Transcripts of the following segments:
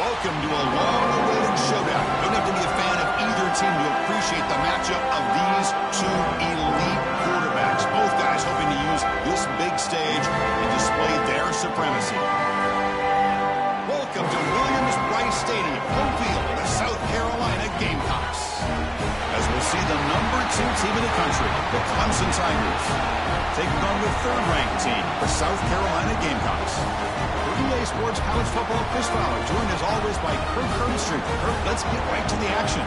Welcome to a long-awaited showdown. You don't have to be a fan of either team to appreciate the matchup of these two elite quarterbacks. Both guys hoping to use this big stage and display their supremacy. Welcome to Williams-Brice Stadium, home field of the South Carolina Gamecocks. As we'll see the #2 team in the country, the Clemson Tigers, taking on the third-ranked team, the South Carolina Gamecocks. For EA Sports College Football, Chris Fowler, joined as always by Kirk Herbstreit. Kirk, let's get right to the action.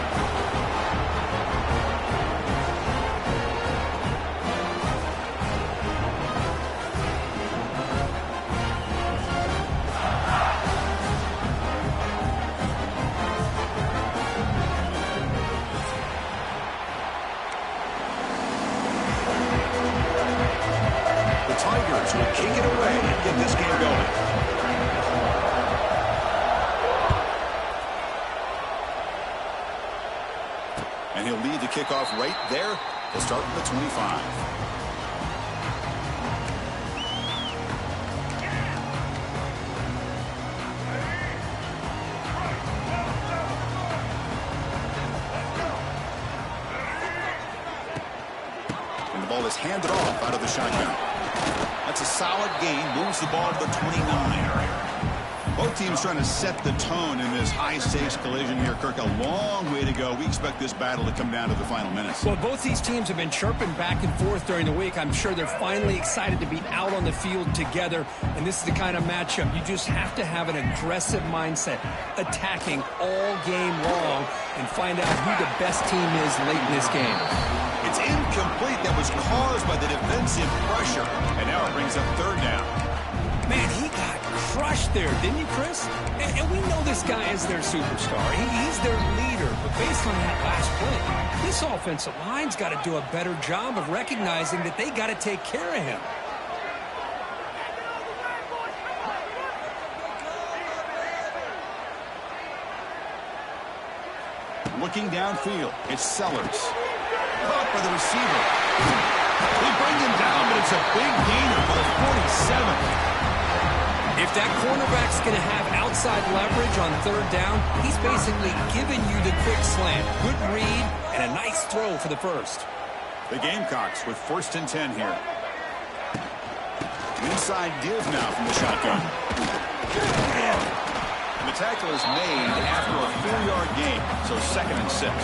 Tigers will kick it away and get this game going. And he'll lead the kickoff right there. He'll start from the 25. And the ball is handed off out of the shotgun. That's a solid gain. Moves the ball to the 29. Both teams trying to set the tone in this high-stakes collision here. Kirk, a long way to go. We expect this battle to come down to the final minutes. Well, both these teams have been chirping back and forth during the week. I'm sure they're finally excited to be out on the field together. And this is the kind of matchup you just have to have an aggressive mindset, attacking all game long, and find out who the best team is late in this game. It's incomplete. That was caused by the defensive pressure. And now it brings up third down. Man, he got crushed there, didn't you, Chris? And we know this guy is their superstar. He's their leader. But based on that last play, this offensive line's got to do a better job of recognizing that they got to take care of him. Looking downfield, it's Sellers. Caught by the receiver. They bring him down, but it's a big gainer for the 47. If that cornerback's going to have outside leverage on third down, he's basically giving you the quick slant. Good read and a nice throw for the first. The Gamecocks with 1st and 10 here. Inside give now from the shotgun. And the tackle is made after a 4-yard gain, so 2nd and 6.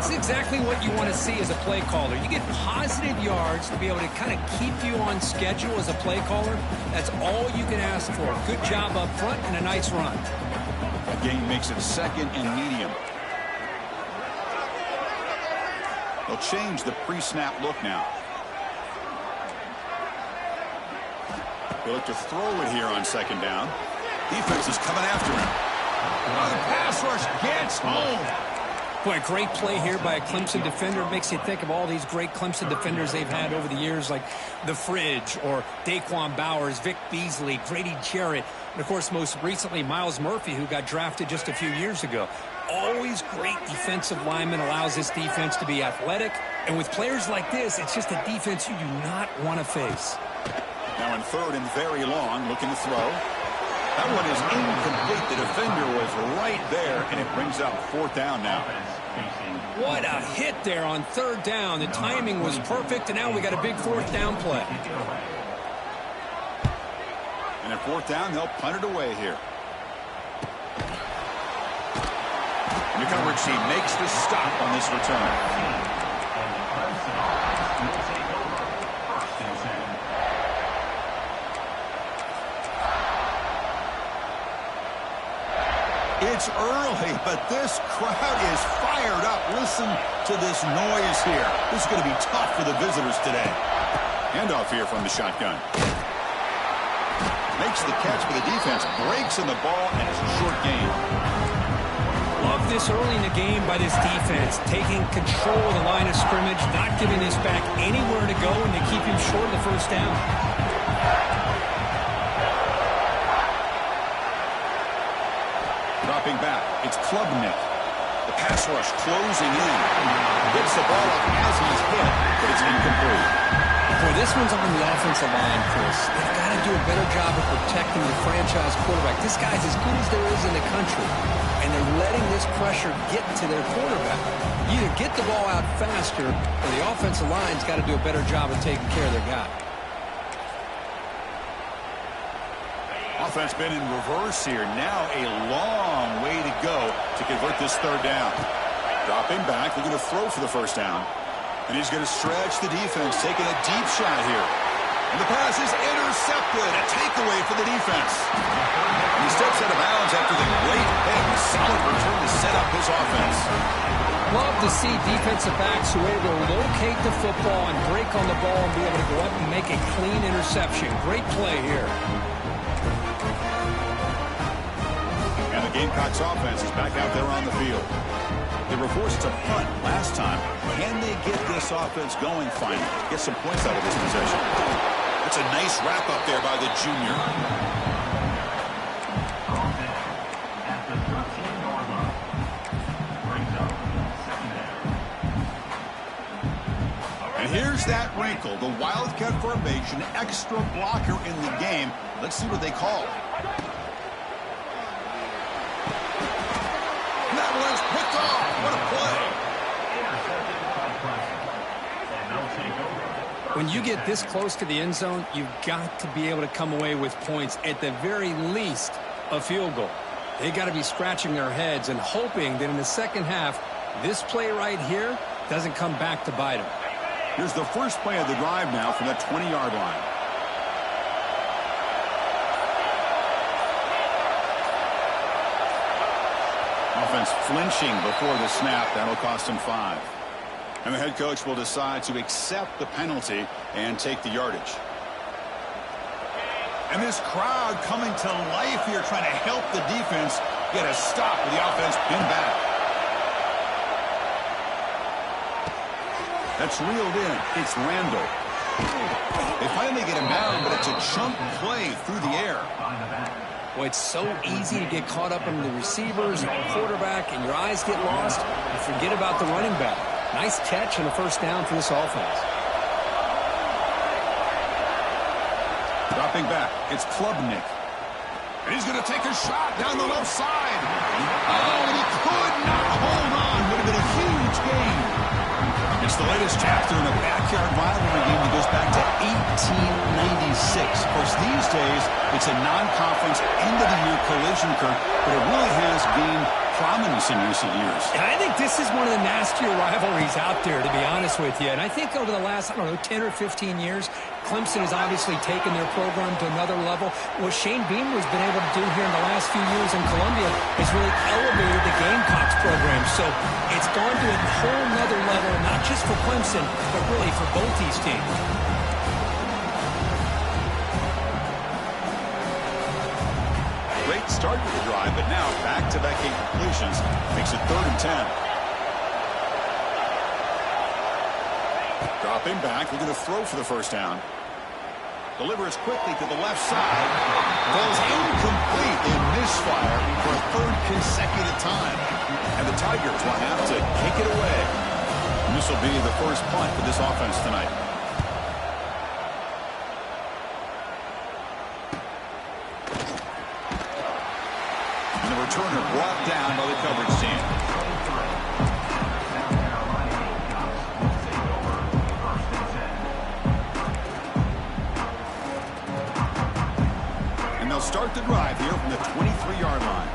It's exactly what you want to see as a play caller. You get positive yards to be able to kind of keep you on schedule as a play caller. That's all you can ask for. Good job up front and a nice run. That gain makes it 2nd and medium. They'll change the pre-snap look now. They look to throw it here on 2nd down. Defense is coming after him. Oh, the pass rush gets home. Boy, a great play here by a Clemson defender. Makes you think of all these great Clemson defenders they've had over the years, like The Fridge or Daquan Bowers, Vic Beasley, Grady Jarrett, and, of course, most recently, Myles Murphy, who got drafted just a few years ago. Always great defensive lineman, allows this defense to be athletic. And with players like this, it's just a defense you do not want to face. Now in 3rd and very long, looking to throw. That one is incomplete. The defender was right there, and it brings up 4th down now. What a hit there on 3rd down. The timing was perfect, and now we got a big 4th down play. And at 4th down, they'll punt it away here. McCumbertry makes the stop on this return. It's early, but this crowd is fired up. Listen to this noise here. This is going to be tough for the visitors today. Handoff here from the shotgun. Makes the catch for the defense. Breaks in the ball, and it's a short gain. Love this early in the game by this defense. Taking control of the line of scrimmage, not giving this back anywhere to go, and to keep him short of the 1st down. Dropping back, it's Klubnik. The pass rush closing in. Gets the ball up as he's hit, but it's incomplete. Boy, this one's on the offensive line, Chris. They've got to do a better job of protecting the franchise quarterback. This guy's as good as there is in the country, and they're letting this pressure get to their quarterback. Either get the ball out faster, or the offensive line's got to do a better job of taking care of their guy. Offense been in reverse here. Now a long way to go to convert this third down. Dropping back, they're going to throw for the first down. And he's going to stretch the defense, taking a deep shot here. And the pass is intercepted. A takeaway for the defense. And he steps out of bounds after the great hit. A solid return to set up his offense. Love to see defensive backs who are able to locate the football and break on the ball and be able to go up and make a clean interception. Great play here. And the Gamecocks offense is back out there on the field. They were forced to punt last time. Can they get this offense going finally? Get some points out of this possession. That's a nice wrap up there by the junior. And here's that wrinkle. The Wildcat formation, extra blocker in the game. Let's see what they call. That one's picked off. What a play. When you get this close to the end zone, you've got to be able to come away with points, at the very least, a field goal. They've got to be scratching their heads and hoping that in the second half, this play right here doesn't come back to bite them. Here's the first play of the drive now from the 20-yard line. Offense flinching before the snap. That'll cost him 5. And the head coach will decide to accept the penalty and take the yardage. And this crowd coming to life here, trying to help the defense get a stop with the offense pinned back. That's reeled in. It's Randall. They finally get him down, but it's a chunk play through the air. Well, it's so easy to get caught up in the receivers and the quarterback, and your eyes get lost. You forget about the running back. Nice catch and a first down for this offense. Dropping back, it's Klubnik. And he's going to take a shot down the left side. Oh, and he could not hold on. Would have been a huge gain. It's the latest chapter in a backyard rivalry game that goes back to 1896. Of course, these days, it's a non-conference end-of-the-year collision, Kirk, but it really has gained prominence in recent years. And I think this is one of the nastier rivalries out there, to be honest with you. And I think over the last, 10 or 15 years, Clemson has obviously taken their program to another level. What Shane Beamer has been able to do here in the last few years in Columbia has really elevated the Gamecocks program. So it's gone to a whole nother level, not just for Clemson, but really for both these teams. Great start to the drive, but now back-to-back incompletions makes it 3rd and 10. Dropping back, they're going to throw for the first down. Delivers quickly to the left side. Falls incomplete. They misfire for a 3rd consecutive time. And the Tigers will have to kick it away. And this will be the first punt for this offense tonight. Returner brought down by the coverage team. And they'll start the drive here from the 23-yard line.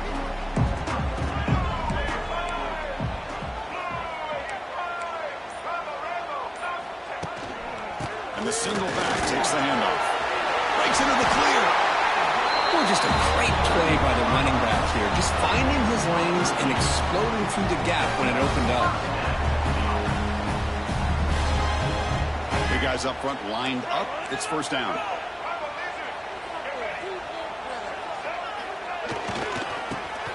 And the single back takes the handoff. Breaks into the clear. Well, just a great play by the running back here. Just finding his lanes and exploding through the gap when it opened up. Big guys up front lined up. It's first down.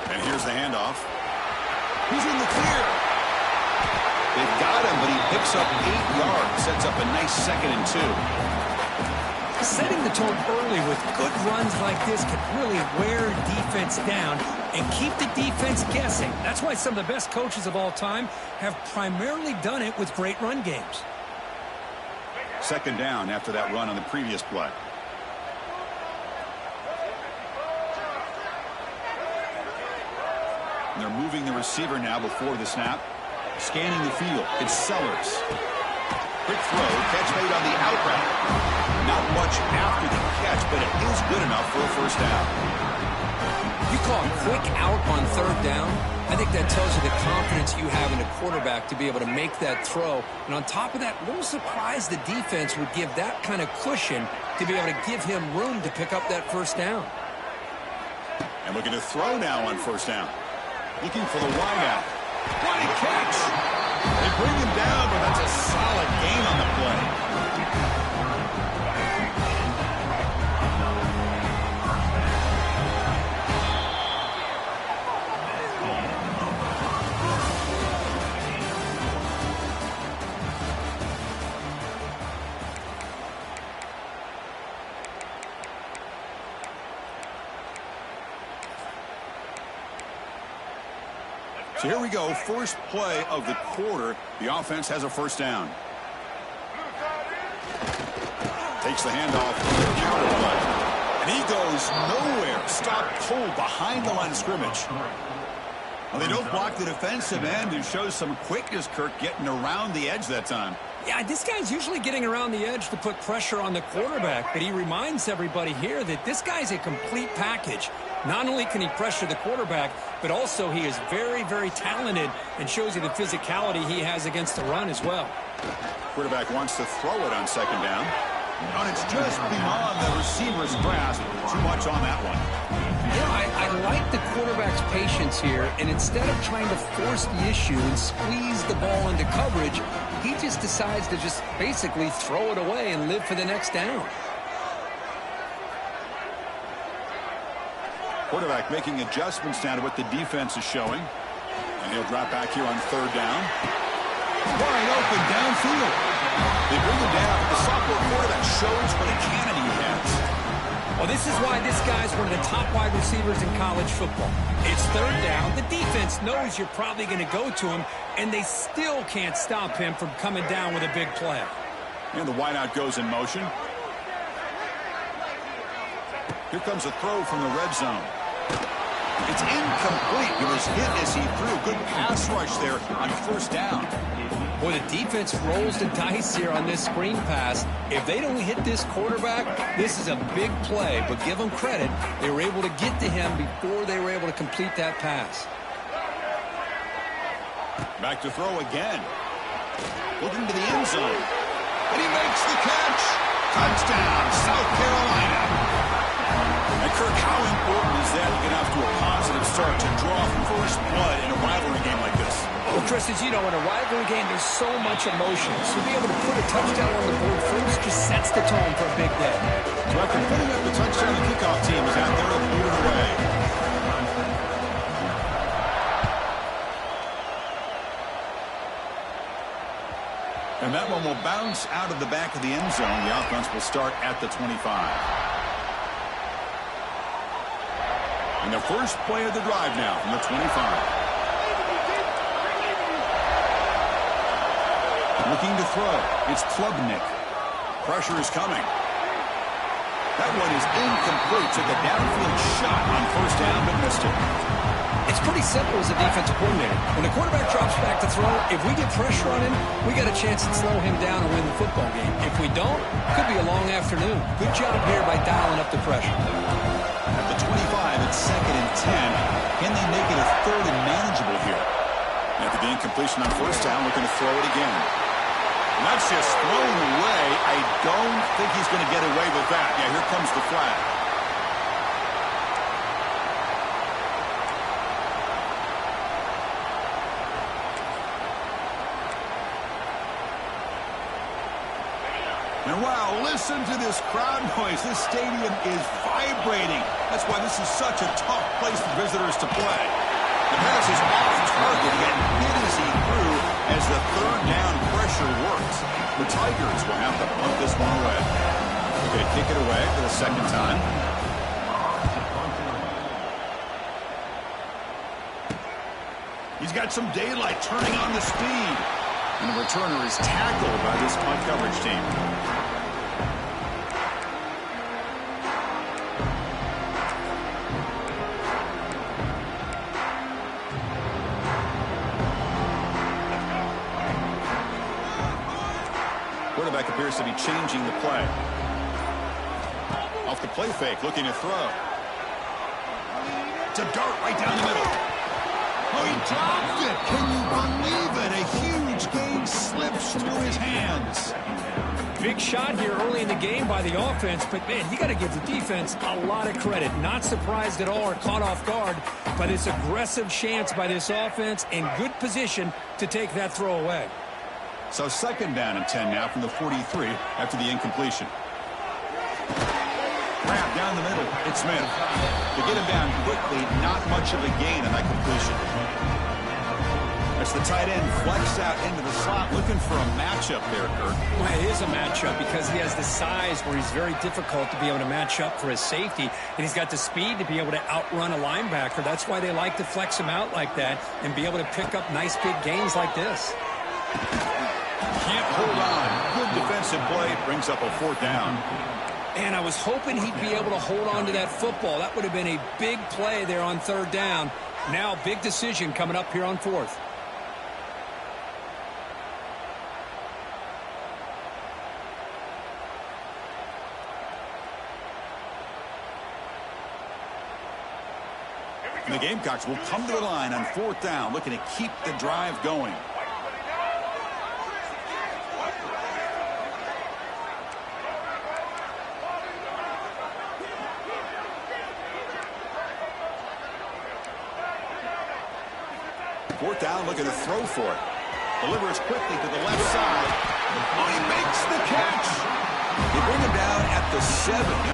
And here's the handoff. He's in the clear. They've got him, but he picks up 8 yards. Sets up a nice 2nd and 2. Setting the tone early with good runs like this can really wear defense down and keep the defense guessing. That's why some of the best coaches of all time have primarily done it with great run games. second down after that run on the previous play. And they're moving the receiver now before the snap. Scanning the field. It's Sellers. Quick throw. Catch made on the out route. Not much after the catch, but it is good enough for a first down. You call a quick out on third down, I think that tells you the confidence you have in a quarterback to be able to make that throw. And on top of that, a little surprised the defense would give that kind of cushion to be able to give him room to pick up that first down. And looking to throw now on first down. Looking for the wide out. What a catch! They bring him down, but that's a solid gain on the play. So here we go, first play of the quarter. The offense has a first down. Takes the handoff for the counter play. And he goes nowhere. Stopped cold behind the line of scrimmage. Well, they don't block the defensive end and shows some quickness, Kirk, getting around the edge that time. Yeah, this guy's usually getting around the edge to put pressure on the quarterback, but he reminds everybody here that this guy's a complete package. Not only can he pressure the quarterback, but also he is very, very talented and shows you the physicality he has against the run as well. Quarterback wants to throw it on second down. And it's just beyond the receiver's grasp. Too much on that one. Yeah, I like the quarterback's patience here, and instead of trying to force the issue and squeeze the ball into coverage, he just decides to just basically throw it away and live for the next down. Quarterback making adjustments down to what the defense is showing. And he'll drop back here on third down. Wide open downfield. They bring him down. The sophomore quarterback shows what a cannon he has. Well, this is why this guy's one of the top wide receivers in college football. It's third down. The defense knows you're probably going to go to him, and they still can't stop him from coming down with a big play. And the wideout goes in motion. Here comes a throw from the red zone. It's incomplete. He was hit as he threw. Good pass rush there on first down. Boy, the defense rolls the dice here on this screen pass. If they don't hit this quarterback, this is a big play. But give them credit. They were able to get to him before they were able to complete that pass. Back to throw again. Looking to the end zone. And he makes the catch. Touchdown, South Carolina. And Kirk, how important is that to get off to a positive start to draw first blood in a rivalry game like this? Well, Chris, as you know, in a rivalry game, there's so much emotion. So to be able to put a touchdown on the board first just sets the tone for a big day. So after putting up the touchdown, the kickoff team is out there to boot it away. And that one will bounce out of the back of the end zone. The offense will start at the 25. And the first play of the drive now from the 25. Looking to throw. It's Klubnik. Pressure is coming. That one is incomplete. Took a downfield shot on first down, but missed it. It's pretty simple as a defensive coordinator. When the quarterback drops back to throw, if we get pressure on him, we got a chance to slow him down and win the football game. If we don't, it could be a long afternoon. Good job here by dialing up the pressure. At the 25, it's 2nd and 10. Can they make it a third and manageable here? After the incompletion on first down, looking to throw it again. And that's just thrown away. I don't think he's going to get away with that. Yeah, here comes the flag. And wow, listen to this crowd noise. This stadium is vibrating. That's why this is such a tough place for visitors to play. The pass is off target and hit as he threw as the third down pressure works. The Tigers will have to punt this one away. Okay, kick it away for the second time. He's got some daylight turning on the speed. And the returner is tackled by this punt coverage team. appears to be changing the play. Off the play fake, looking to throw. It's a dart right down the middle. Oh, he dropped it. Can you believe it? A huge gain slips through his hands. Big shot here early in the game by the offense, but, man, you got to give the defense a lot of credit. Not surprised at all or caught off guard, but it's aggressive chance by this offense in good position to take that throw away. So 2nd down and 10 now from the 43 after the incompletion. Grab down the middle. It's Smith. To get him down quickly, not much of a gain on that completion. As the tight end flex out into the slot, looking for a matchup there, Kirk. Well, it is a matchup because he has the size where he's very difficult to be able to match up for his safety, and he's got the speed to be able to outrun a linebacker. That's why they like to flex him out like that and be able to pick up nice big gains like this. Can't hold on. Good defensive play. Brings up a 4th down. And I was hoping he'd be able to hold on to that football. That would have been a big play there on 3rd down. Now, big decision coming up here on 4th. The Gamecocks will come to the line on 4th down, looking to keep the drive going. Fourth down, looking to throw for it. Delivers quickly to the left side. Oh, he makes the catch. They bring him down at the 7.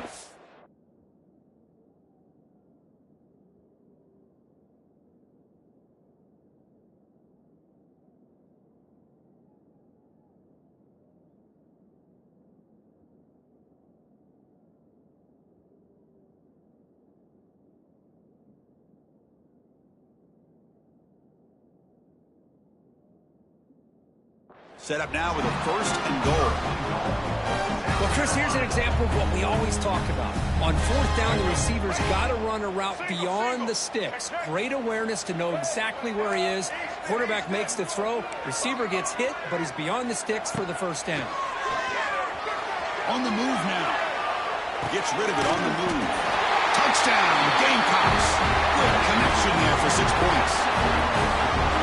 Set up now with a 1st and goal. Well, Chris, here's an example of what we always talk about. On 4th down, the receiver's got to run a route beyond the sticks. Great awareness to know exactly where he is. Quarterback makes the throw. Receiver gets hit, but he's beyond the sticks for the 1st down. On the move now. Gets rid of it on the move. Touchdown, Gamecocks. Good connection there for 6 points.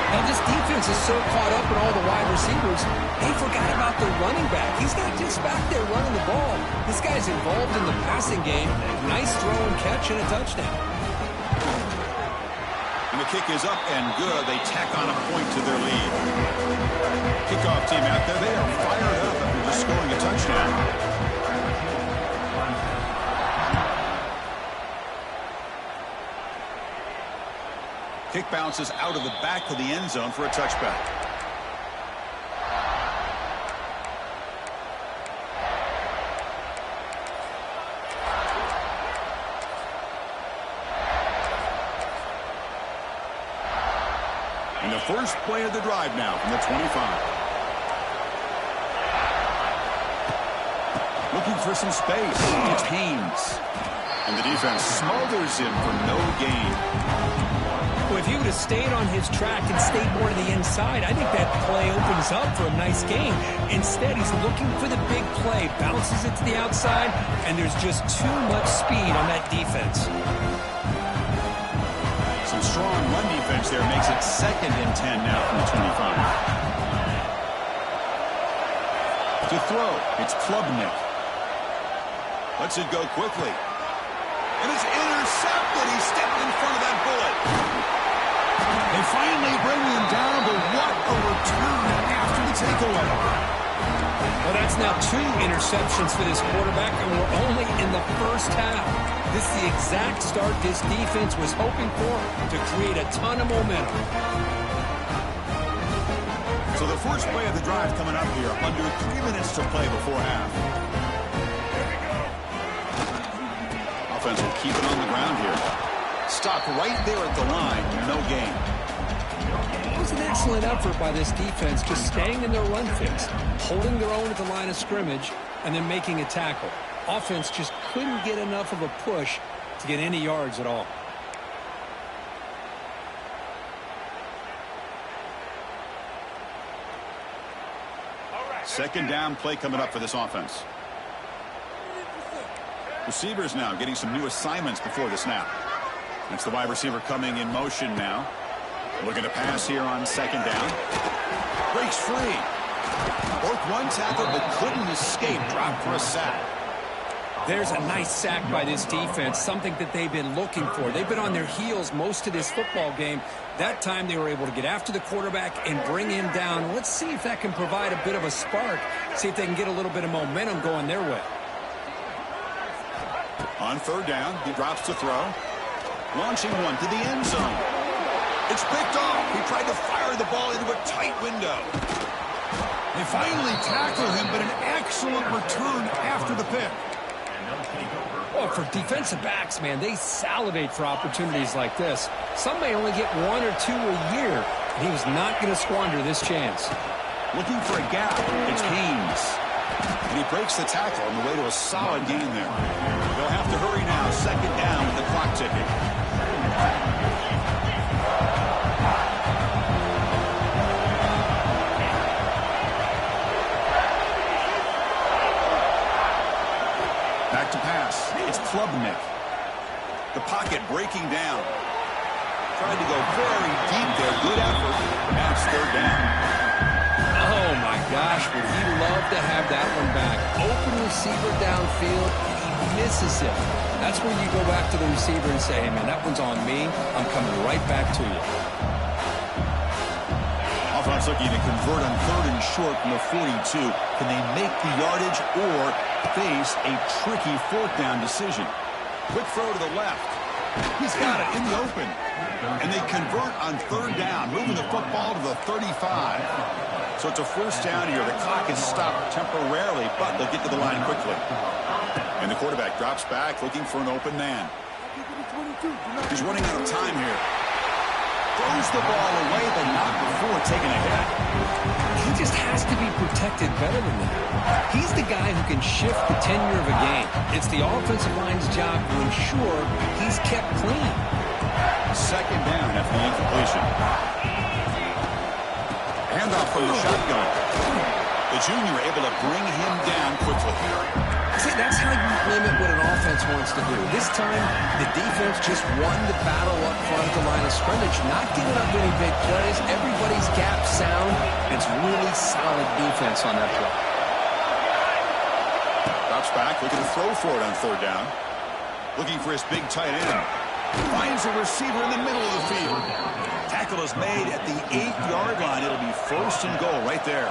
Now, this defense is so caught up in all the wide receivers, they forgot about the running back. He's not just back there running the ball. This guy's involved in the passing game. Nice throw and catch and a touchdown. And the kick is up and good. They tack on a point to their lead. Kickoff team out there. They are fired up after just scoring a touchdown. Kick bounces out of the back of the end zone for a touchback. And the first play of the drive now from the 25. Looking for some space. It's Haynes. And the defense smothers him for no gain. Well, if he would have stayed on his track and stayed more to the inside, I think that play opens up for a nice gain. Instead, he's looking for the big play, bounces it to the outside, and there's just too much speed on that defense. Some strong run defense there makes it 2nd and 10 now from the 25. To throw, it's Klubnik. Lets it go quickly. And it's intercepted. He stepped in front of that bullet. They finally bring him down, but what a return after the takeaway. Well, that's now 2 interceptions for this quarterback, and we're only in the 1st half. This is the exact start this defense was hoping for to create a ton of momentum. So the first play of the drive coming up here, under 3 minutes to play before half. Offense will keep it on the ground here. Stop right there at the line, no gain. It was an excellent effort by this defense, just staying in their run fix, holding their own at the line of scrimmage, and then making a tackle. Offense just couldn't get enough of a push to get any yards at all. Second down play coming up for this offense. Receivers now getting some new assignments before the snap. That's the wide receiver coming in motion now. Looking to pass here on second down. Breaks free. Broke one tackle but couldn't escape. Dropped for a sack. There's a nice sack by this defense, something that they've been looking for. They've been on their heels most of this football game. That time they were able to get after the quarterback and bring him down. Let's see if that can provide a bit of a spark. See if they can get a little bit of momentum going their way. On third down, he drops to throw. Launching one to the end zone. It's picked off. He tried to fire the ball into a tight window. They finally tackle him, but an excellent return after the pick. Well, for defensive backs, man, they salivate for opportunities like this. Some may only get one or two a year, and he was not going to squander this chance. Looking for a gap. It's Haynes. And he breaks the tackle on the way to a solid gain there. They'll have to hurry now. Second down with the clock ticking. Back to pass. It's Klubnik. The pocket breaking down. Tried to go very deep there. Good effort. Now it's third down. Oh, my gosh, would he love to have that one back. Open receiver downfield, and he misses it. That's where you go back to the receiver and say, hey, man, that one's on me. I'm coming right back to you. Offense looking to convert on third and short from the 42. Can they make the yardage or face a tricky fourth down decision? Quick throw to the left. He's got it in the open. And they convert on third down, moving the football to the 35. So it's a first down here. The clock is stopped temporarily, but they'll get to the line quickly. And the quarterback drops back, looking for an open man. He's running out of time here. Throws the ball away, but not before taking a hit. He just has to be protected better than that. He's the guy who can shift the tenure of a game. It's the offensive line's job to ensure he's kept clean. Second down after the incompletion. Handoff from the shotgun. The junior able to bring him down quickly. See, that's how you limit what an offense wants to do. This time, the defense just won the battle up front at the line of scrimmage, not giving up any big plays. Everybody's gap sound. It's really solid defense on that play. Drops back, looking to throw for it on third down. Looking for his big tight end. Finds a receiver in the middle of the field. Tackle is made at the 8-yard line. It'll be first and goal right there.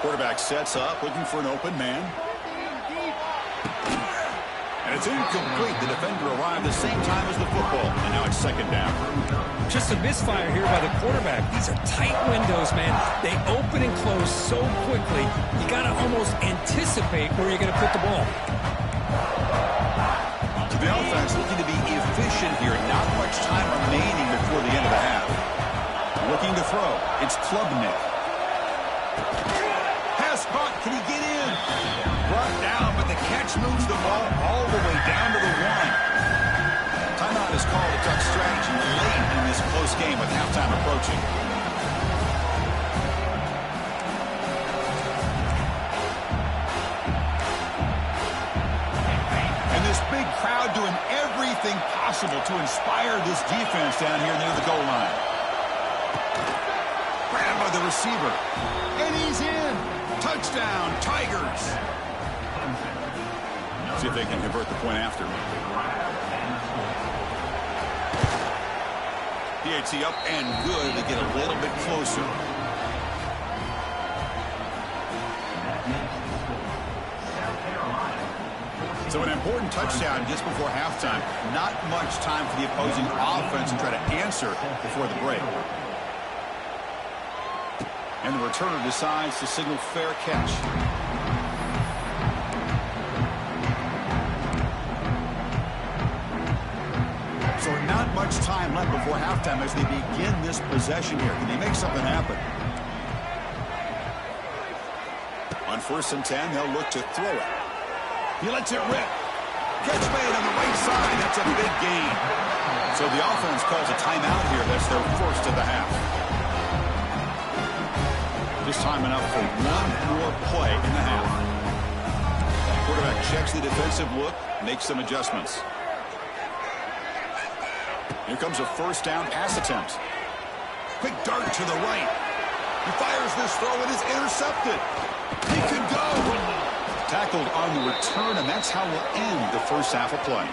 Quarterback sets up, looking for an open man. And it's incomplete. The defender arrived the same time as the football. And now it's second down. Just a misfire here by the quarterback. These are tight windows, man. They open and close so quickly. You got to almost anticipate where you're going to put the ball. The offense looking to be efficient here. Not much time remaining before the end of the half. Looking to throw. It's Klubnik. Pass caught. Can he get in? Brought down, but the catch moves the ball all the way down to the 1. Timeout is called a Duck strategy late in this close game with halftime approaching. And this big crowd doing everything possible to inspire this defense down here near the goal line. Grabbed by the receiver. And he's in. Touchdown, Tigers. See if they can convert the point after. PAT up and good to get a little bit closer. So an important touchdown just before halftime. Not much time for the opposing offense to try to answer before the break. And the returner decides to signal fair catch. So not much time left before halftime as they begin this possession here. Can they make something happen? On 1st and 10, they'll look to throw it. He lets it rip. Catch made on the right side. That's a big gain. So the offense calls a timeout here. That's their first of the half. Just time enough for one more play in the half. Quarterback checks the defensive look, makes some adjustments. Here comes a first down pass attempt. Quick dart to the right. He fires this throw. It is intercepted. He could go. Tackled on the return, and that's how we'll end the first half of play.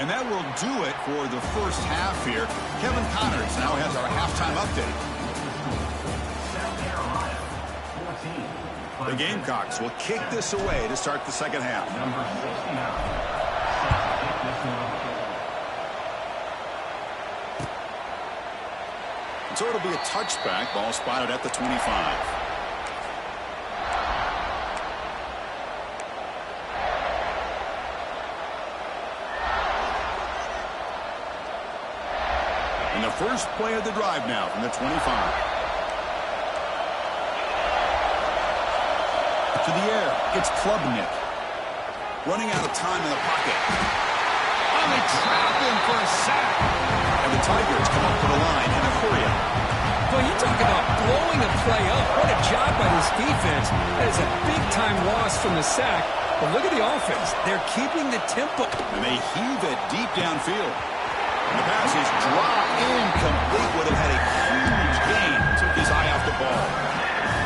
And that will do it for the first half here. Kevin Connors now has our halftime update. The Gamecocks will kick this away to start the second half. So it'll be a touchback. Ball spotted at the 25. And the first play of the drive now from the 25. To the air, it's Klubnik. Running out of time in the pocket. Oh, they trap him for a sack. And the Tigers come up to the line in a hurry up. Well, you talk about blowing a play up. What a job by this defense. That is a big-time loss from the sack. But look at the offense. They're keeping the tempo. And they heave it deep downfield. And the pass is dropped incomplete. Would have had a huge gain. Took his eye off the ball.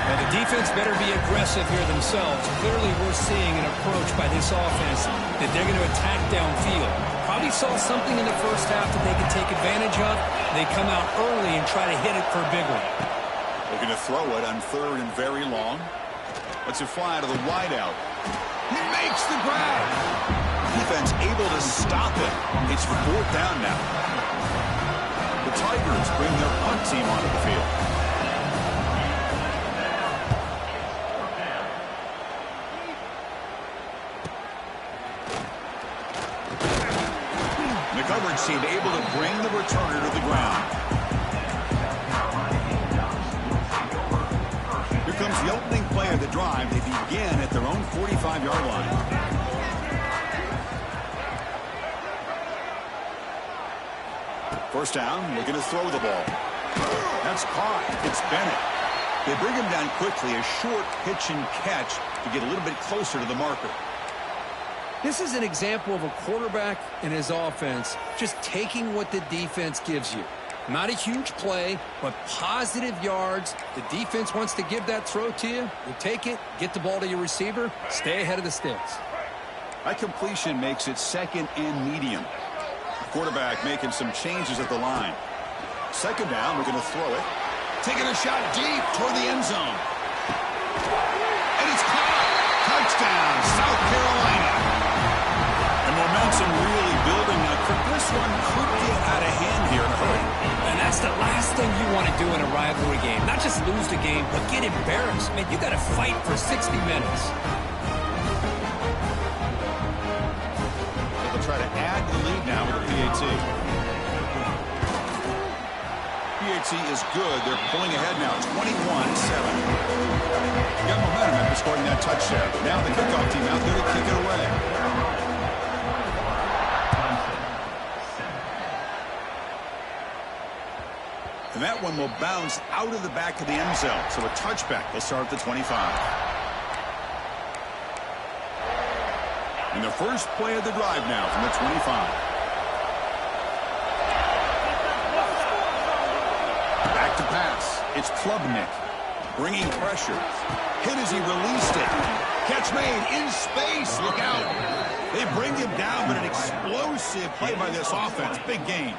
Well, the defense better be aggressive here themselves. Clearly, we're seeing an approach by this offense that they're going to attack downfield. Probably saw something in the first half that they could take advantage of. They come out early and try to hit it for a big one. Looking to throw it on third and very long. Lets it fly to the wideout. He makes the grab. Defense able to stop it. It's fourth down now. The Tigers bring their punt team onto the field. The coverage team able to bring the returner to the ground. Here comes the opening play of the drive. They begin at their own 45-yard line. First down, looking to throw the ball. That's caught. It's Bennett. They bring him down quickly, a short pitch and catch to get a little bit closer to the marker. This is an example of a quarterback and his offense just taking what the defense gives you. Not a huge play, but positive yards. The defense wants to give that throw to you. You take it, get the ball to your receiver, stay ahead of the sticks. That completion makes it second and medium. Quarterback making some changes at the line. Second down, we're going to throw it. Taking a shot deep toward the end zone. And it's caught. Touchdown, South Carolina. And momentum really building. This one could get out of hand here in a hurry. And that's the last thing you want to do in a rivalry game. Not just lose the game, but get embarrassed. Man, you got to fight for 60 minutes. They'll try to add the lead now with the PAT. PAT is good. They're pulling ahead now, 21-7. Got momentum after scoring that touchdown. Now the kickoff team out there to kick it away. And that one will bounce out of the back of the end zone. So a touchback will start at the 25. And the first play of the drive now from the 25. Back to pass. It's Klubnik bringing pressure. Hit as he released it. Catch made in space. Look out. They bring him down, but an explosive play by this offense. Big gain.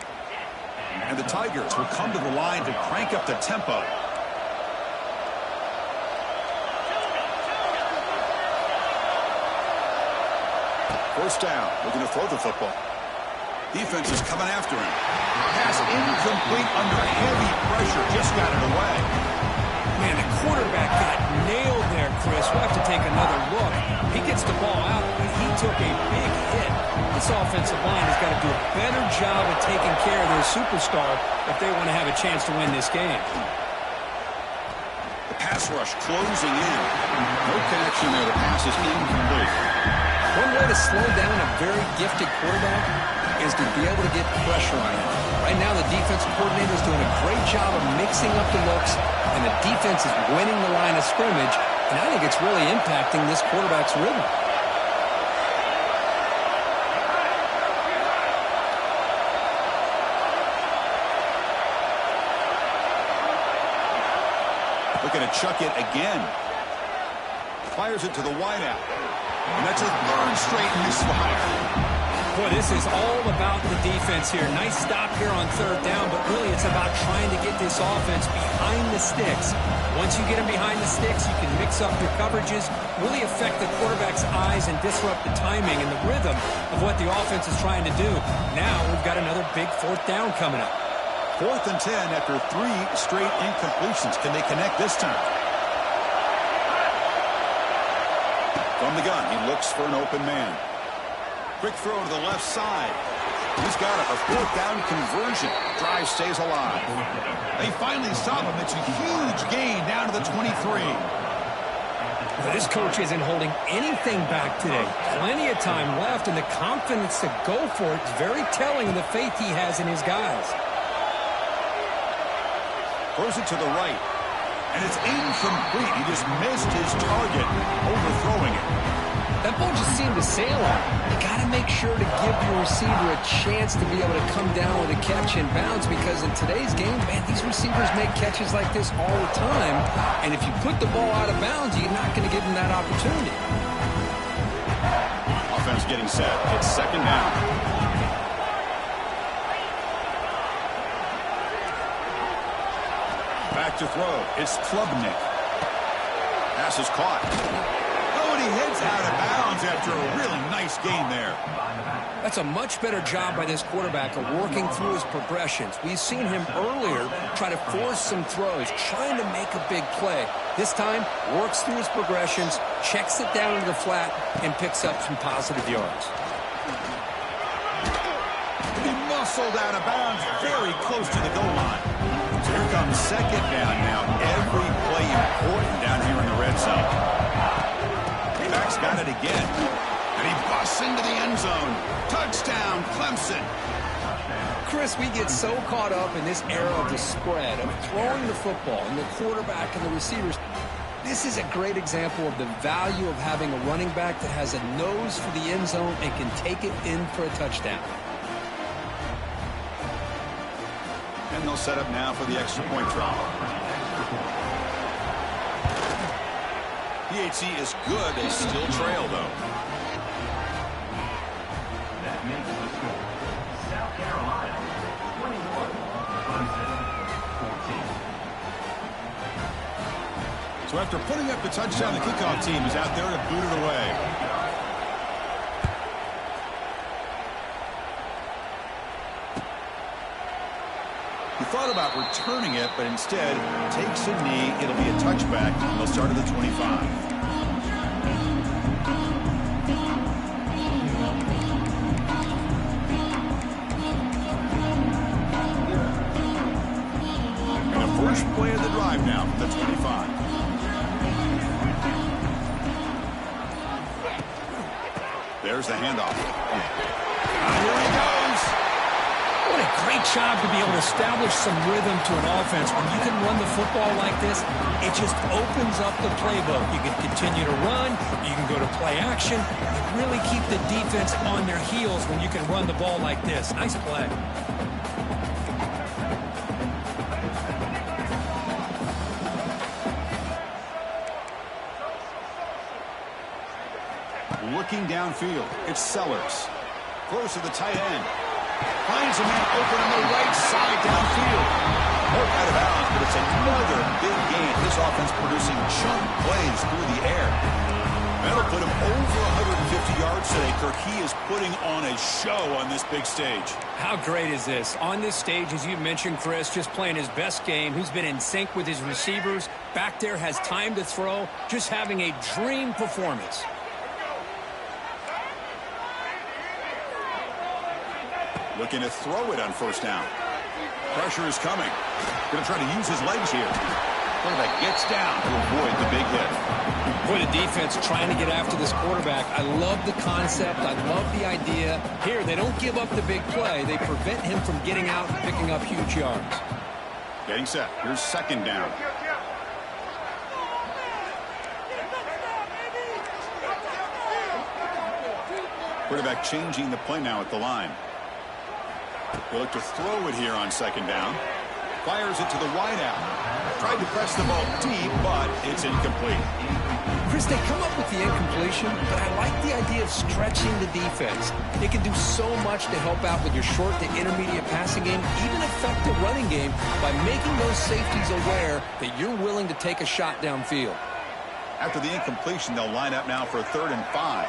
And the Tigers will come to the line to crank up the tempo. First down. Looking to throw the football. Defense is coming after him. Pass incomplete under heavy pressure. Just got it away. Man, the quarterback got nailed there, Chris. We'll have to take another look. He gets the ball out, but he took a big hit. This offensive line has got to do a better job of taking care of their superstar if they want to have a chance to win this game. The Pass rush closing in. No connection there. The pass is incomplete. One way to slow down a very gifted quarterback is to be able to get pressure on him. Right now, the defensive coordinator is doing a great job of mixing up the looks, and the defense is winning the line of scrimmage, and I think it's really impacting this quarterback's rhythm. Looking to chuck it again. Fires it to the wideout. And that's a third straight misfire. Boy, this is all about the defense here. Nice stop here on third down, but really it's about trying to get this offense behind the sticks. Once you get them behind the sticks, you can mix up your coverages, really affect the quarterback's eyes and disrupt the timing and the rhythm of what the offense is trying to do. Now we've got another big fourth down coming up. 4th and 10 after 3 straight incompletions. Can they connect this time? From the gun, he looks for an open man. Quick throw to the left side. He's got it. A 4th down conversion. Drive stays alive. They finally stop him. It's a huge gain down to the 23. Well, this coach isn't holding anything back today. Plenty of time left, and the confidence to go for it is very telling of the faith he has in his guys. Throws it to the right. And it's incomplete. He just missed his target, overthrowing it. That ball just seemed to sail on. You got to make sure to give your receiver a chance to be able to come down with a catch and bounce, because in today's game, man, these receivers make catches like this all the time. And if you put the ball out of bounds, you're not going to give them that opportunity. Offense getting set. It's 2nd down. Back to throw. It's Klubnik. Pass is caught. Oh, and he heads out of bounds after a really nice gain there. That's a much better job by this quarterback of working through his progressions. We've seen him earlier try to force some throws, trying to make a big play. This time, works through his progressions, checks it down to the flat, and picks up some positive yards. He muscled out of bounds very close to the goal line. So here comes 2nd down now. Every play important down here in the red zone. Back's got it again. And he busts into the end zone. Touchdown, Clemson. Chris, we get so caught up in this era of the spread, of throwing the football, and the quarterback and the receivers. This is a great example of the value of having a running back that has a nose for the end zone and can take it in for a touchdown. And they'll set up now for the extra point try. PHC is good. They still trail, though. That makes the score. South Carolina, 21. Clemson, 14. So after putting up the touchdown, the kickoff team is out there to boot it away. He thought about returning it, but instead takes a knee. It'll be a touchback. They'll start at the 25. And the first play of the drive now from the 25. There's the handoff. Here he goes. What a great job to be able to establish some rhythm to an offense. When you can run the football like this, it just opens up the playbook. You can continue to run. You can go to play action. You really keep the defense on their heels when you can run the ball like this. Nice play. Looking downfield, it's Sellers. Throws to the tight end. Finds a man open on the right side downfield. Out of bounds, but it's another big gain. This offense producing chunk plays through the air. That'll put him over 150 yards today. Kirk, he is putting on a show on this big stage. How great is this? On this stage, as you mentioned, Chris, just playing his best game. He's been in sync with his receivers. Back there, has time to throw. Just having a dream performance. Looking to throw it on 1st down. Pressure is coming. Going to try to use his legs here. Quarterback gets down to avoid the big hit. Boy, the defense trying to get after this quarterback. I love the concept. I love the idea. Here, they don't give up the big play. They prevent him from getting out and picking up huge yards. Getting set. Here's second down. Quarterback changing the play now at the line. He'll look to throw it here on second down. Fires it to the wideout. Tried to press the ball deep, but it's incomplete. Chris, they come up with the incompletion, but I like the idea of stretching the defense. It can do so much to help out with your short to intermediate passing game, even affect the running game by making those safeties aware that you're willing to take a shot downfield. After the incompletion, they'll line up now for 3rd and 5.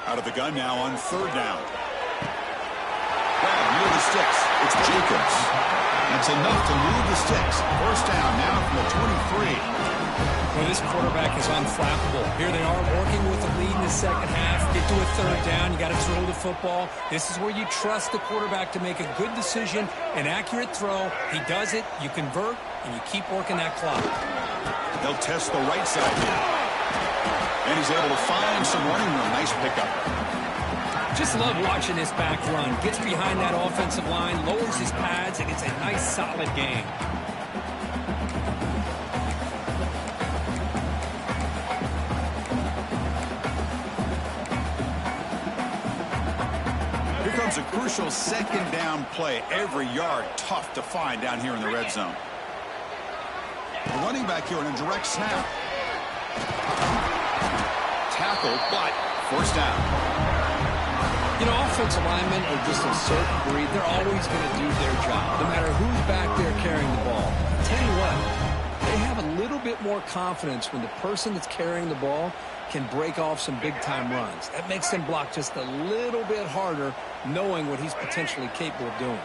Out of the gun now on 3rd down. Grab near the sticks. It's Jacobs. That's enough to move the sticks. 1st down now from the 23. Well, this quarterback is unflappable. Here they are working with a lead in the second half. Get to a 3rd down. You got to throw the football. This is where you trust the quarterback to make a good decision, an accurate throw. He does it. You convert, and you keep working that clock. They'll test the right side here. And he's able to find some running room. Nice pickup. Just love watching this back run. Gets behind that offensive line, lowers his pads, and it's a nice, solid game. Here comes a crucial 2nd down play. Every yard tough to find down here in the red zone. The running back here in a direct snap. Tackled, but 1st down. You know, offensive linemen are just a certain breed. They're always going to do their job, no matter who's back there carrying the ball. I'll tell you what, they have a little bit more confidence when the person that's carrying the ball can break off some big-time runs. That makes them block just a little bit harder, knowing what he's potentially capable of doing.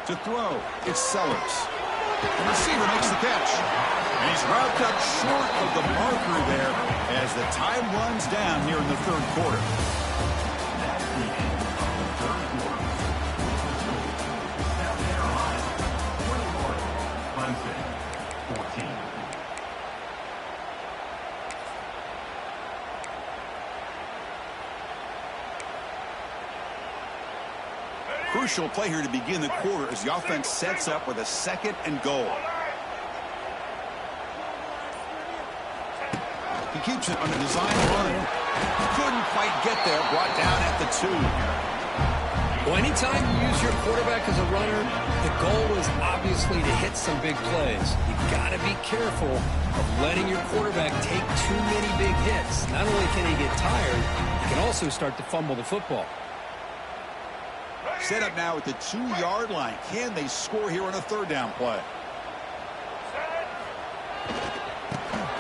To throw, it's Sellers. The receiver makes the catch. And he's wrapped up short of the marker there as the time runs down here in the 3rd quarter. Crucial play here to begin the quarter as the offense sets up with a 2nd and goal. He keeps it on a design run. Couldn't quite get there. Brought down at the 2. Well, anytime you use your quarterback as a runner, the goal is obviously to hit some big plays. You've got to be careful of letting your quarterback take too many big hits. Not only can he get tired, he can also start to fumble the football. Set up now at the 2-yard line. Can they score here on a 3rd down play?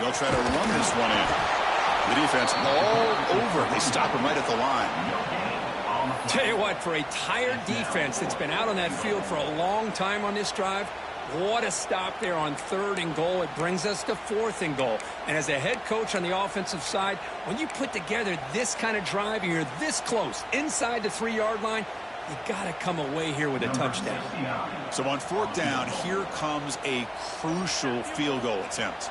They'll try to run this one in. The defense all over. They stop him right at the line. Tell you what, for a tired defense that's been out on that field for a long time on this drive, what a stop there on 3rd and goal. It brings us to 4th and goal. And as a head coach on the offensive side, when you put together this kind of drive and you're this close inside the 3-yard line, you got to come away here with a touchdown. So on 4th down, here comes a crucial field goal attempt.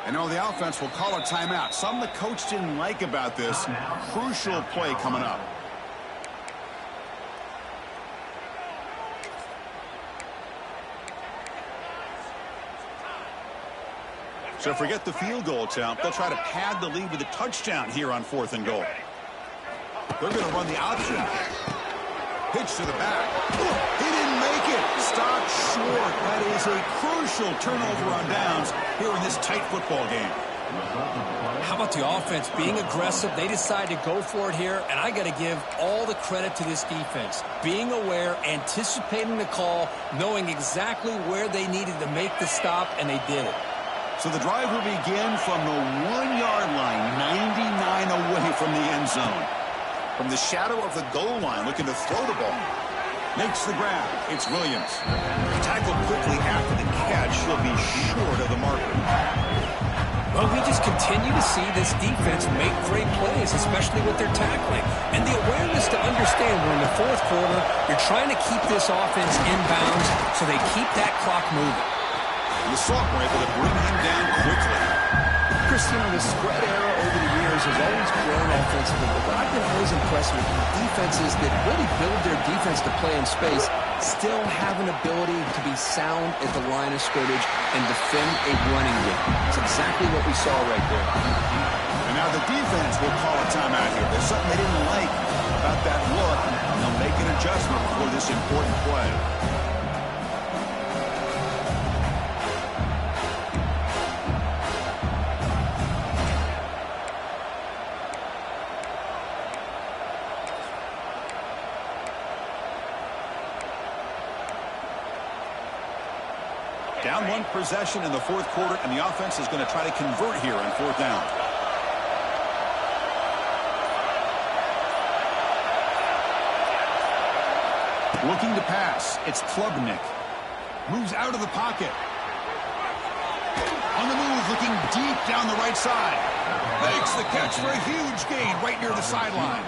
And now the offense will call a timeout. Something the coach didn't like about this. Crucial play coming up. So forget the field goal attempt. They'll try to pad the lead with a touchdown here on 4th and goal. They're going to run the option. Pitch to the back. He didn't make it. Stopped short. That is a crucial turnover on downs here in this tight football game. How about the offense being aggressive? They decide to go for it here, and I got to give all the credit to this defense. Being aware, anticipating the call, knowing exactly where they needed to make the stop, and they did it. So the drive will begin from the 1-yard line, 99 away from the end zone. From the shadow of the goal line, looking to throw the ball. Makes the grab. It's Williams. Tackled quickly after the catch. He'll be short of the marker. Well, we just continue to see this defense make great plays, especially with their tackling. And the awareness to understand we're in the fourth quarter, you're trying to keep this offense in bounds so they keep that clock moving. The sophomore able to bring him down quickly. Cristiano, the spread era over the years has always grown offensively, but I've been always impressed with defenses that really build their defense to play in space, still have an ability to be sound at the line of scrimmage and defend a running game. It's exactly what we saw right there. And now the defense will call a timeout here. There's something they didn't like about that look, and they'll make an adjustment for this important play. Down one possession in the fourth quarter, and the offense is going to try to convert here on fourth down. Looking to pass. It's Klubnik. Moves out of the pocket. On the move, looking deep down the right side. Makes the catch for a huge gain right near the sideline.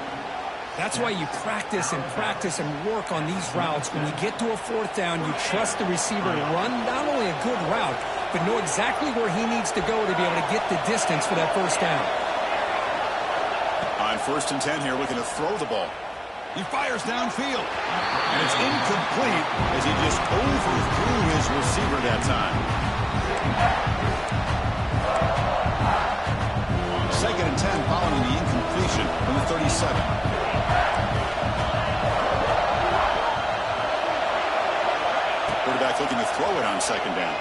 That's why you practice and work on these routes. When you get to a fourth down, you trust the receiver to run not only a good route, but know exactly where he needs to go to be able to get the distance for that first down. On 1st and 10 here, looking to throw the ball. He fires downfield. And it's incomplete as he just overthrew his receiver that time. 2nd and 10 following the incompletion from the 37. Quarterback looking to throw it on 2nd down.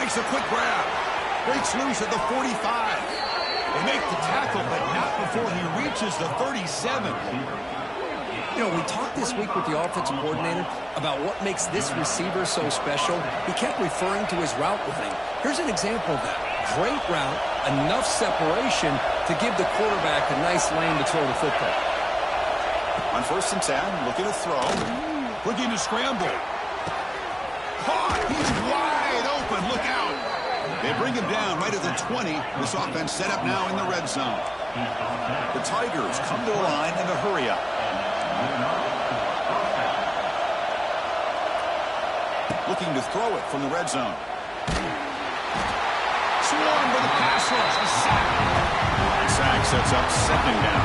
Makes a quick grab. Breaks loose at the 45. They make the tackle, but not before he reaches the 37. You know, we talked this week with the offensive coordinator about what makes this receiver so special. He kept referring to his route running. Here's an example of that. Great route, enough separation to give the quarterback a nice lane to throw the football. On 1st and 10, looking to throw. Looking to scramble. Caught! He's wide open. Look out. They bring him down right at the 20. This offense set up now in the red zone. The Tigers come to the line in a hurry up. Looking to throw it from the red zone. Swarm with the pass rush. A sack. Sack sets up 2nd down.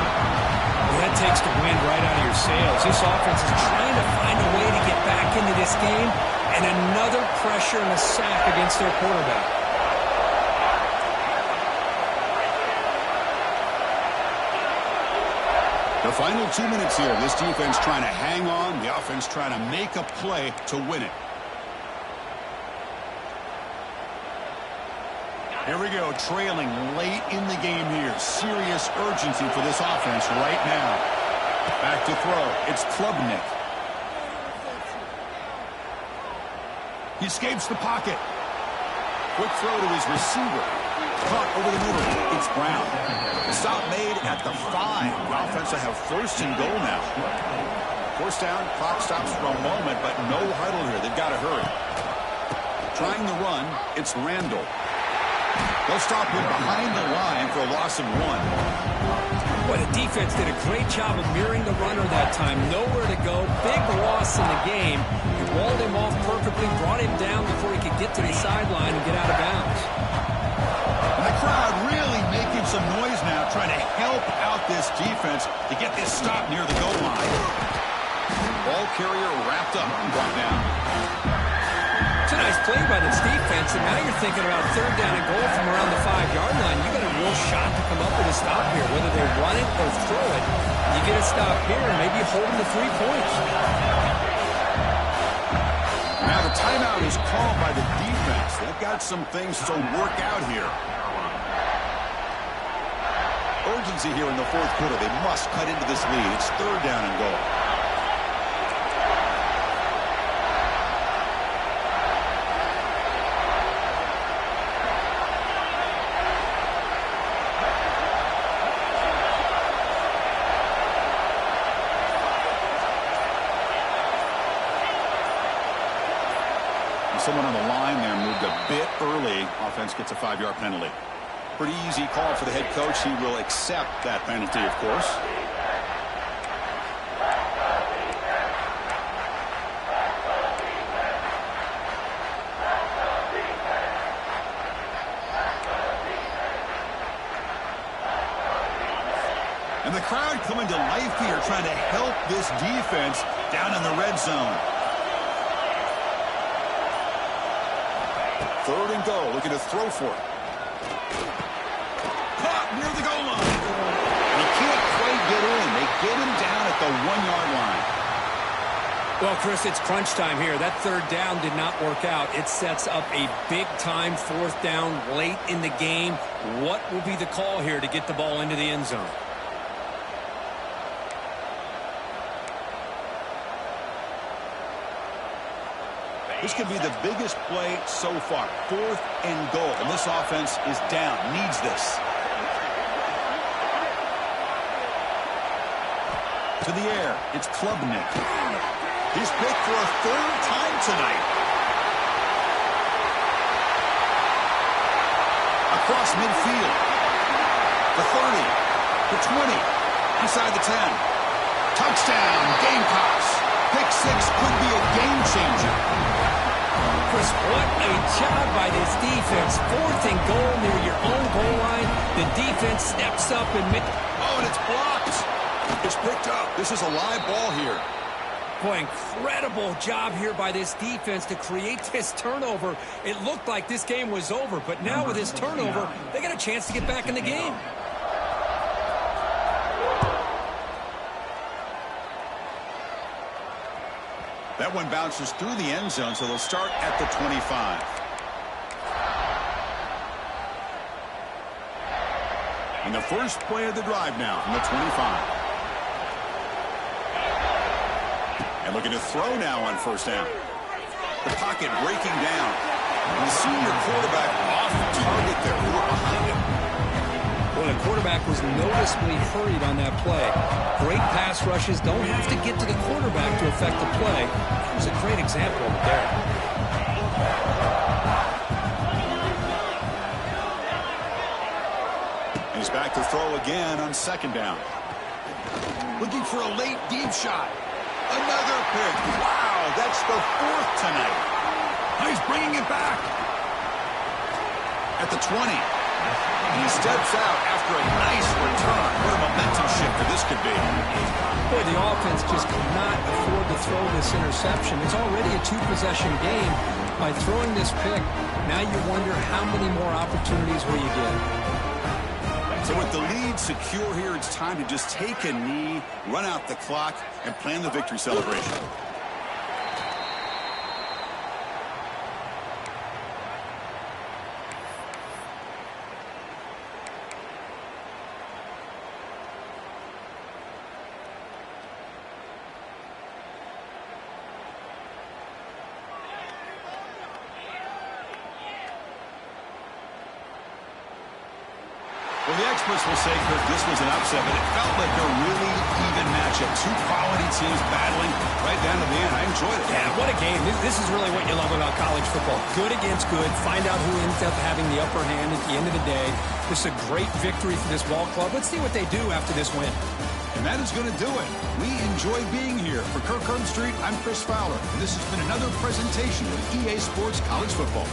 Well, that takes the wind right out of your sails. This offense is trying to find a way to get back into this game, and another pressure and a sack against their quarterback. The final 2 minutes here. This defense trying to hang on. The offense trying to make a play to win it. Here we go, trailing late in the game here. Serious urgency for this offense right now. Back to throw. It's Klubnik. He escapes the pocket. Quick throw to his receiver. Caught over the middle. It's Brown. The stop made at the 5. The offense will have 1st and goal now. 1st down, clock stops for a moment, but no huddle here. They've got to hurry. Trying the run, it's Randall. They'll stop him behind the line for a loss of 1. Boy, the defense did a great job of mirroring the runner that time. Nowhere to go. Big loss in the game. He walled him off perfectly, brought him down before he could get to the sideline and get out of bounds. And the crowd really making some noise now, trying to help out this defense to get this stop near the goal line. Ball carrier wrapped up and brought down. It's a nice play by this defense, and now you're thinking about 3rd down and goal from around the 5-yard line. You got a real shot to come up with a stop here, whether they run it or throw it. You get a stop here, and maybe you hold them to 3 points. Now the timeout is called by the defense. They've got some things to work out here. Urgency here in the fourth quarter. They must cut into this lead. It's 3rd down and goal. someone on the line there moved a bit early. Offense gets a 5-yard penalty. Pretty easy call for the head coach. He will accept that penalty, of course. And the crowd coming to life here, trying to help this defense down in the red zone. 3rd and goal, looking to throw for it. Caught near the goal line. He can't quite get in. They get him down at the 1-yard line. Well, Chris, it's crunch time here. That 3rd down did not work out. It sets up a big-time 4th down late in the game. What will be the call here to get the ball into the end zone? This could be the biggest play so far. 4th and goal. And this offense is down. Needs this. To the air. It's Klubnik. He's picked for a 3rd time tonight. Across midfield. The 30. The 20. Inside the 10. Touchdown. Gamecocks. Pick 6 could be a game changer. Chris, what a job by this defense. 4th and goal near your own goal line. The defense steps up and oh, and it's blocked. It's picked up. This is a live ball here. Boy, incredible job here by this defense to create this turnover. It looked like this game was over, but now with this turnover, they got a chance to get back in the game. That one bounces through the end zone, so they'll start at the 25. And the first play of the drive now from the 25. And looking to throw now on 1st down. The pocket breaking down. And the senior quarterback off target there. We were behind him. Well, the quarterback was noticeably hurried on that play. Great pass rushes don't have to get to the quarterback to affect the play. It was a great example of it there. He's back to throw again on 2nd down. Looking for a late deep shot. Another pick. Wow, that's the 4th tonight. He's bringing it back. At the 20. And he steps out after a nice return. What a momentum shifter this could be. Boy, the offense just cannot afford to throw this interception. It's already a 2-possession game. By throwing this pick, now you wonder how many more opportunities will you get. So with the lead secure here, it's time to just take a knee, run out the clock, and plan the victory celebration. Well, the experts will say, Kirk, this was an upset, but it felt like a really even matchup. 2 quality teams battling right down to the end. I enjoyed it. Yeah, what a game. This is really what you love about college football. Good against good. Find out who ends up having the upper hand at the end of the day. This is a great victory for this ball club. Let's see what they do after this win. And that is going to do it. We enjoy being here. For Kirk Herbstreit, I'm Chris Fowler. And this has been another presentation of EA Sports College Football.